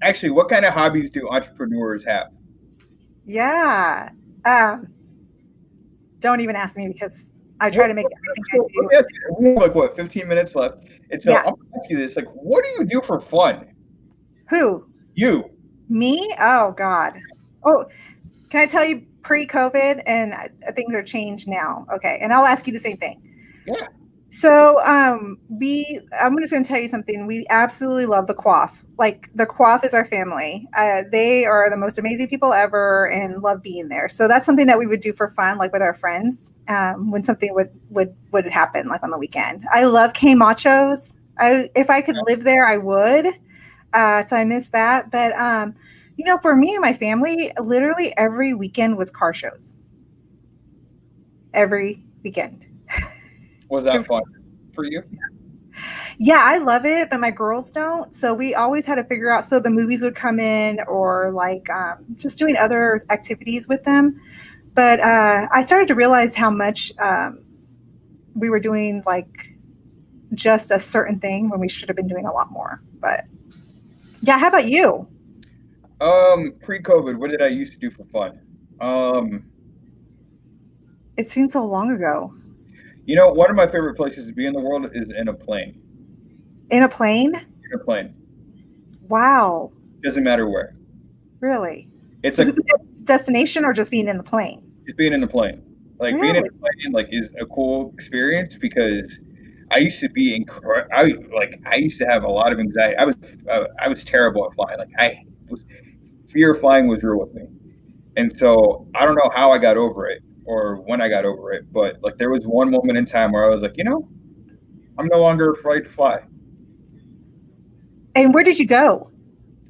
actually, what kind of hobbies do entrepreneurs have? Yeah. Don't even ask me because I try to make everything I do. We have like what 15 minutes left, and so I'm gonna ask you this: like, what do you do for fun? Who? You. Me? Oh God. Oh, can I tell you pre-COVID, and things are changed now? Okay, and I'll ask you the same thing. Yeah. So I'm just going to tell you something. We absolutely love the Quaff. Like the Quaff is our family. They are the most amazing people ever and love being there. So that's something that we would do for fun, like with our friends, when something would happen, like on the weekend. I love K Machos. If I could live there, I would. So I miss that. But for me and my family, literally every weekend was car shows. Every weekend. Was that fun for you? Yeah, I love it, but my girls don't. So we always had to figure out. So the movies would come in, or like just doing other activities with them. But I started to realize how much we were doing like just a certain thing when we should have been doing a lot more. But yeah, how about you? Pre-COVID, what did I used to do for fun? It seems so long ago. One of my favorite places to be in the world is in a plane. In a plane? In a plane. Wow. Doesn't matter where. Really? It's like it a destination or just being in the plane? Just being in the plane. Like being in the plane like is a cool experience because I used to be I used to have a lot of anxiety. I was terrible at flying. Like fear of flying was real with me. And so I don't know how I got over it or when I got over it, but like there was one moment in time where I was like, I'm no longer afraid to fly. And where did you go?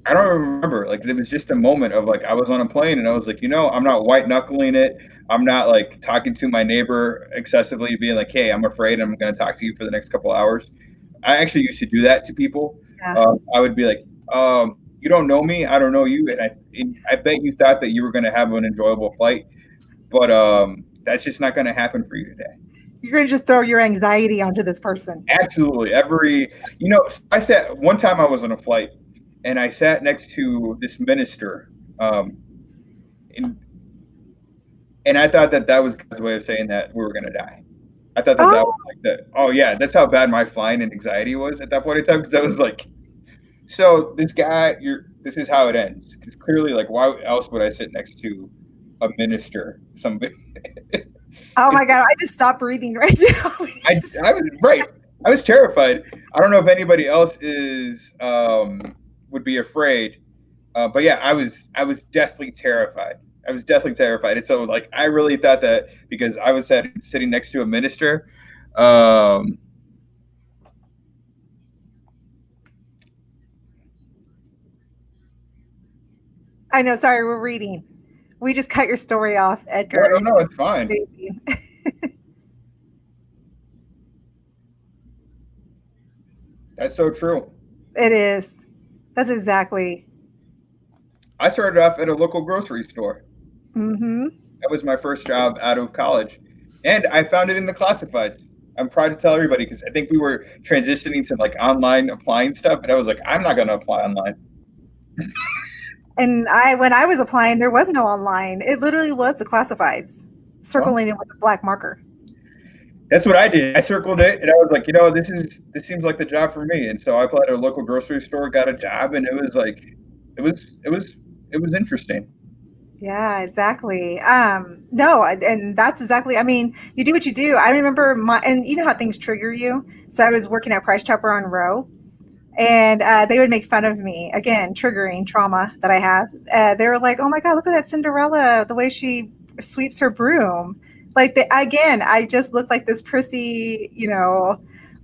I don't remember. Like it was just a moment of like I was on a plane and I was like, I'm not white knuckling it. I'm not like talking to my neighbor excessively, being like, hey, I'm afraid I'm going to talk to you for the next couple of hours. I actually used to do that to people. Yeah. I would be like, you don't know me, I don't know you, and I bet you thought that you were going to have an enjoyable flight, but that's just not going to happen for you today. You're going to just throw your anxiety onto this person. Absolutely. I sat one time I was on a flight and I sat next to this minister, and I thought that was God's way of saying that we were going to die. I thought that was like that. Oh yeah, that's how bad my flying and anxiety was at that point in time, because I was like, so this guy, this is how it ends. Because clearly, like, why else would I sit next to a minister? Somebody. Oh my God! I just stopped breathing right now. I was right. I was terrified. I don't know if anybody else would be afraid, but yeah, I was definitely terrified. I was definitely terrified. And so, like, I really thought that because I was sitting next to a minister. I know. Sorry, we're reading. We just cut your story off, Edgar. No, it's fine. That's so true. It is. That's exactly. I started off at a local grocery store. Mm-hmm. That was my first job out of college. And I found it in the classifieds. I'm proud to tell everybody because I think we were transitioning to like online applying stuff. And I was like, I'm not going to apply online. And when I was applying, there was no online. It literally was the classifieds circling in with a black marker. That's what I did. I circled it, and I was like, this seems like the job for me. And so I applied at a local grocery store, got a job, and it was like, it was interesting. Yeah, exactly. No, and that's exactly, I mean, you do what you do. I remember and you know how things trigger you. So I was working at Price Chopper on Row, and they would make fun of me. Again, triggering trauma that I have. They were like, "Oh my God, look at that Cinderella, the way she sweeps her broom." Like, again, I just looked like this prissy,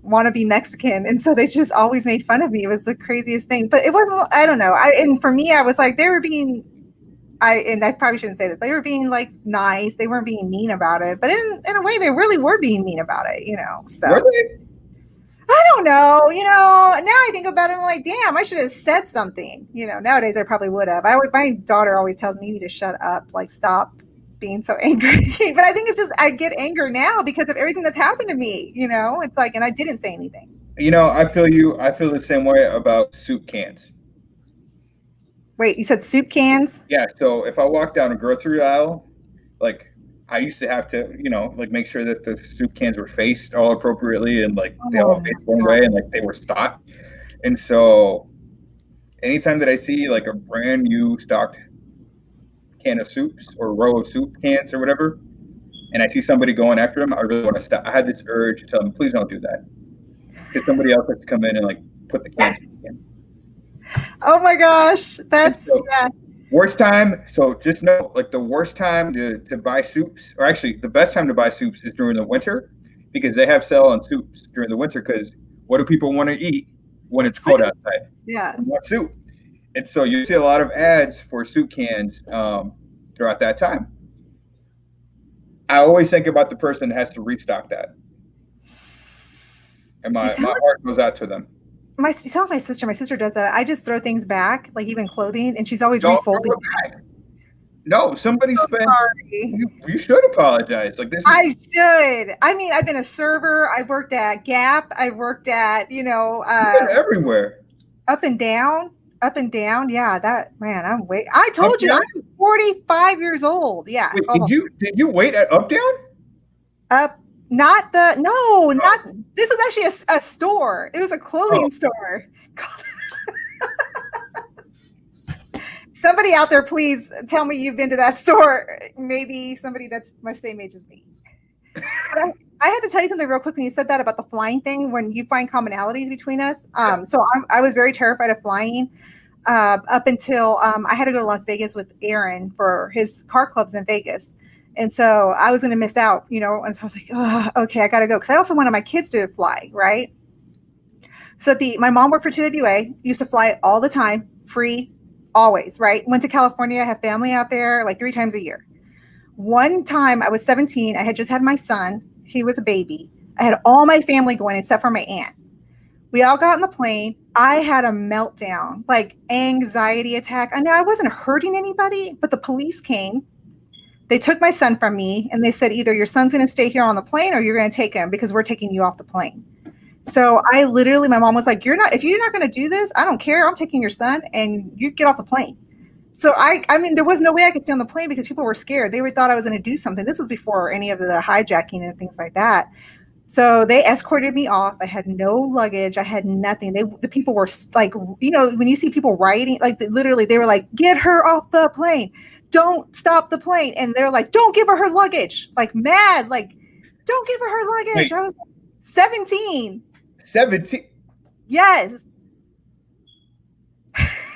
wannabe Mexican. And so they just always made fun of me. It was the craziest thing. But it wasn't, I don't know. And for me, I was like, they were being, and I probably shouldn't say this, they were being like nice. They weren't being mean about it. But in a way, they really were being mean about it, So. Were they? I don't know, now I think about it, I'm like, damn, I should have said something. Nowadays I probably would have. My daughter always tells me, you need to shut up, like stop being so angry. But I think it's just, I get anger now because of everything that's happened to me, it's like, and I didn't say anything. I feel you. I feel the same way about soup cans. Wait, you said soup cans? Yeah. So if I walk down a grocery aisle, like I used to have to, like make sure that the soup cans were faced all appropriately and like they all faced one way and like they were stocked. And so anytime that I see like a brand new stocked can of soups or row of soup cans or whatever, and I see somebody going after them, I really want to stop. I had this urge to tell them, please don't do that. Because somebody else has to come in and like put the cans in. Oh my gosh. That's, yeah. Worst time, so just know, like the worst time to buy soups, or actually the best time to buy soups is during the winter, because they have sale on soups during the winter, because what do people want to eat when it's cold outside? Yeah. They want soup. And so you see a lot of ads for soup cans throughout that time. I always think about the person that has to restock that. And my heart goes out to them. You saw my sister. My sister does that. I just throw things back, like even clothing, and she's always refolding. No, somebody spent. Sorry. You should apologize. Like this. I should. I mean, I've been a server. I've worked at Gap. I've worked at everywhere. Up and down. Yeah, that man. I told you, I'm 45 years old. Yeah. Wait, did you wait at Up Down? Not this was actually a store. It was a clothing store. Somebody out there, please tell me you've been to that store. Maybe somebody that's my same age as me. But I had to tell you something real quick when you said that about the flying thing, when you find commonalities between us. So I was very terrified of flying up until I had to go to Las Vegas with Aaron for his car clubs in Vegas. And so I was going to miss out, and so I was like, oh, okay, I got to go. Because I also wanted my kids to fly, right? So my mom worked for TWA, used to fly all the time, free, always, right? Went to California, have family out there like 3 times a year. One time I was 17, I had just had my son. He was a baby. I had all my family going except for my aunt. We all got on the plane. I had a meltdown, like anxiety attack. I know I wasn't hurting anybody, but the police came. They took my son from me and they said, either your son's going to stay here on the plane or you're going to take him because we're taking you off the plane. So I literally, my mom was like, if you're not going to do this, I don't care. I'm taking your son and you get off the plane. So I mean, there was no way I could stay on the plane because people were scared. They thought I was going to do something. This was before any of the hijacking and things like that. So they escorted me off. I had no luggage. I had nothing. The people were like, when you see people rioting, like literally they were like, get her off the plane. Don't stop the plane. And they're like, don't give her luggage. Like mad, like, don't give her luggage. Wait. I was 17. 17? Yes.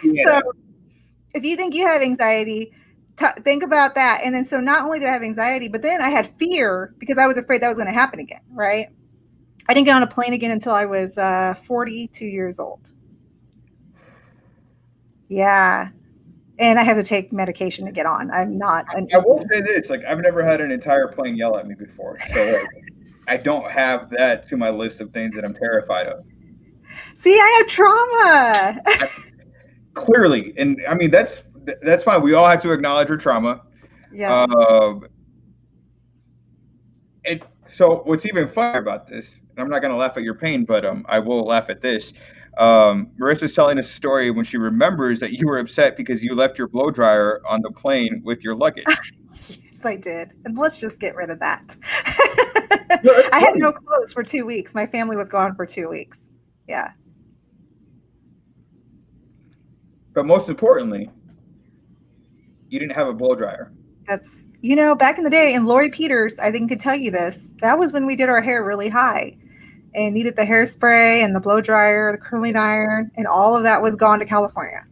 Yeah. So if you think you have anxiety, think about that. And then so not only did I have anxiety, but then I had fear because I was afraid that was going to happen again, right? I didn't get on a plane again until I was 42 years old. Yeah. And I have to take medication to get on. I'm not. I will say this, like I've never had an entire plane yell at me before. So I don't have that to my list of things that I'm terrified of. See, I have trauma. Clearly. And I mean, that's fine. We all have to acknowledge our trauma. Yeah. So what's even funnier about this, and I'm not going to laugh at your pain, but I will laugh at this. Marissa's telling a story when she remembers that you were upset because you left your blow dryer on the plane with your luggage. Yes, I did. And let's just get rid of that. I had no clothes for 2 weeks. My family was gone for 2 weeks. Yeah. But most importantly, you didn't have a blow dryer. That's, back in the day, and Lori Peters, I think, could tell you this. That was when we did our hair really high and needed the hairspray and the blow dryer, the curling iron, and all of that was gone to California.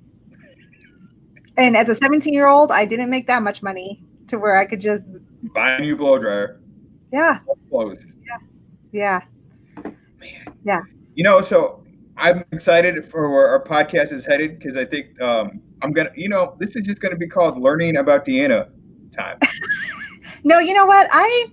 And as a 17-year-old, I didn't make that much money to where I could just buy a new blow dryer. Yeah. Clothes. Yeah. Man. Yeah. So I'm excited for where our podcast is headed because I think I'm going to, this is just going to be called Learning About Deanna time. No, you know what? I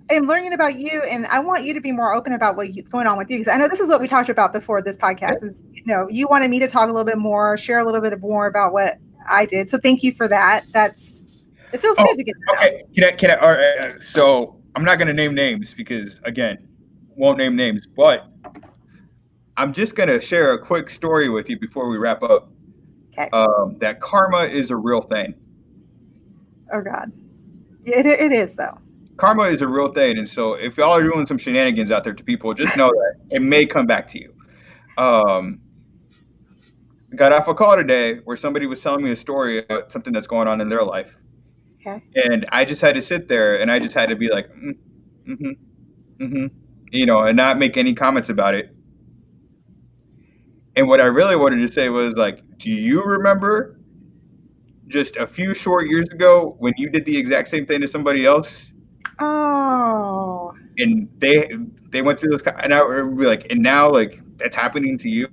am learning about you, and I want you to be more open about what's going on with you. Because I know this is what we talked about before this podcast is, you wanted me to talk a little bit more, share a little bit more about what I did. So thank you for that. It feels good to get that. Okay. Can I, all right. So I'm not going to name names because, again, won't name names, but I'm just going to share a quick story with you before we wrap up. Okay. That karma is a real thing. Oh, God. It is, though. Karma is a real thing. And so if y'all are doing some shenanigans out there to people, just know that it may come back to you. Got off a call today where somebody was telling me a story about something that's going on in their life. Okay. And I just had to sit there and I just had to be like, and not make any comments about it. And what I really wanted to say was like, do you remember just a few short years ago when you did the exact same thing to somebody else? Oh. And they went through this, and I would be like, and now like that's happening to you.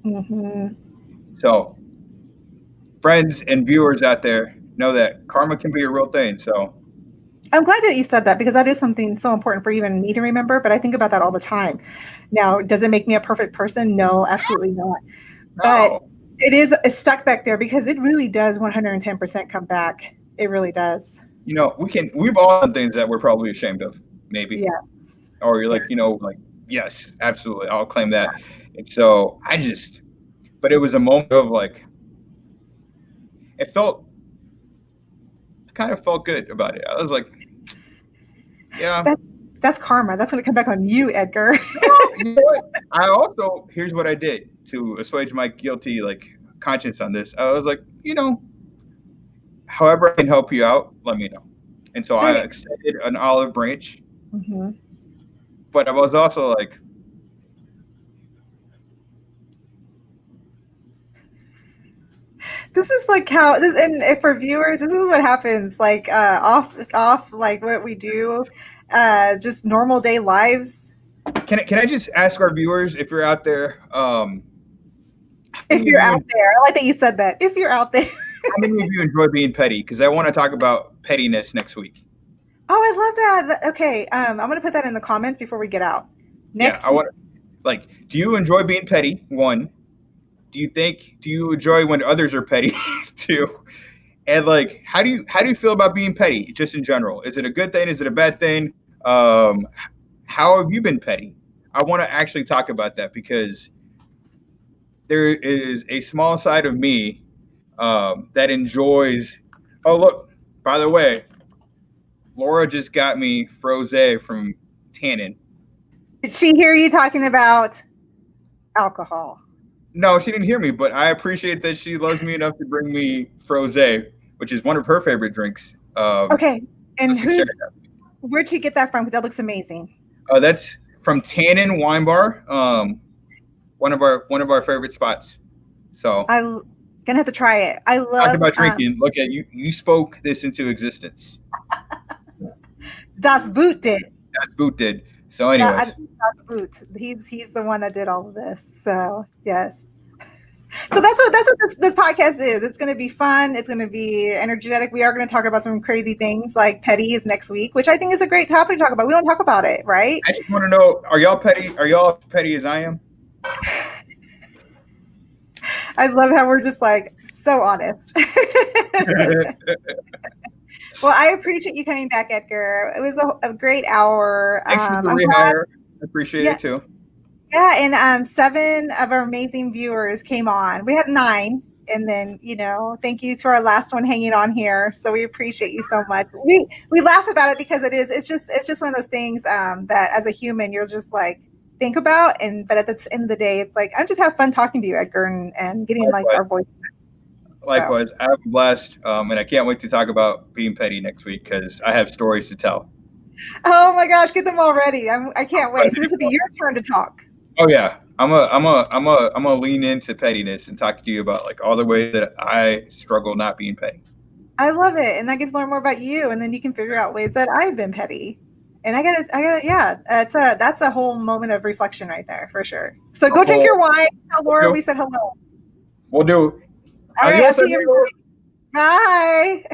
Mm-hmm. So friends and viewers out there know that karma can be a real thing. So I'm glad that you said that because that is something so important for even me to remember, but I think about that all the time. Now, does it make me a perfect person? No, absolutely not. But it's stuck back there because it really does 110% come back. It really does. We've all done things that we're probably ashamed of, maybe. Yes. Or you're like, yes, absolutely. I'll claim that. And so but it was a moment of like, it kind of felt good about it. I was like, yeah. That's karma. That's going to come back on you, Edgar. You know what? Here's what I did to assuage my guilty conscience on this. I was like, however I can help you out, let me know. And so I extended an olive branch. Mm-hmm. But I was also like, this is like how this, and for viewers, this is what happens. Like off like what we do, just normal day lives. Can I just ask our viewers if you're out there? If you're out there, I like that you said that. If you're out there, how many of you enjoy being petty? Because I want to talk about pettiness next week. Oh, I love that. Okay, I'm gonna put that in the comments before we get out. I want do you enjoy being petty? One. Do you enjoy when others are petty? Two. And how do you feel about being petty just in general? Is it a good thing? Is it a bad thing? How have you been petty? I want to actually talk about that because there is a small side of me that enjoys. Oh, look, by the way, Laura just got me frosé from Tannin. Did she hear you talking about alcohol? No, she didn't hear me, but I appreciate that she loves me enough to bring me frosé, which is one of her favorite drinks. Okay, and where'd you get that from? Because that looks amazing. That's from Tannin Wine Bar, one of our favorite spots. So I'm gonna have to try it. I love. Talked about drinking. Look at you. You spoke this into existence. Das Boot did. Das Boot did. So anyways. Das Boot. He's the one that did all of this. So yes. So that's what this podcast is. It's going to be fun. It's going to be energetic. We are going to talk about some crazy things like petty is next week, which I think is a great topic to talk about. We don't talk about it, right? I just want to know, are y'all petty? Are y'all petty as I am? I love how we're just so honest. Well, I appreciate you coming back, Edgar. It was a great hour. Thanks for the rehire. I appreciate it too. Yeah, and 7 of our amazing viewers came on. We had 9, And then, thank you to our last one hanging on here. So we appreciate you so much. We laugh about it because it's just one of those things that as a human, you're just like, think about. But at the end of the day, it's like, I just have fun talking to you, Edgar, and getting like our voices. Likewise, I have a blast, and I can't wait to talk about being petty next week because I have stories to tell. Oh my gosh, get them all ready! I can't wait. So this will be your turn to talk. Oh yeah, I'm gonna lean into pettiness and talk to you about like all the ways that I struggle not being petty. I love it, and I get to learn more about you, and then you can figure out ways that I've been petty. And I gotta, yeah, that's a whole moment of reflection right there for sure. So go drink your wine. Tell Laura we said hello. We'll do. All right, I'll see you. Bye.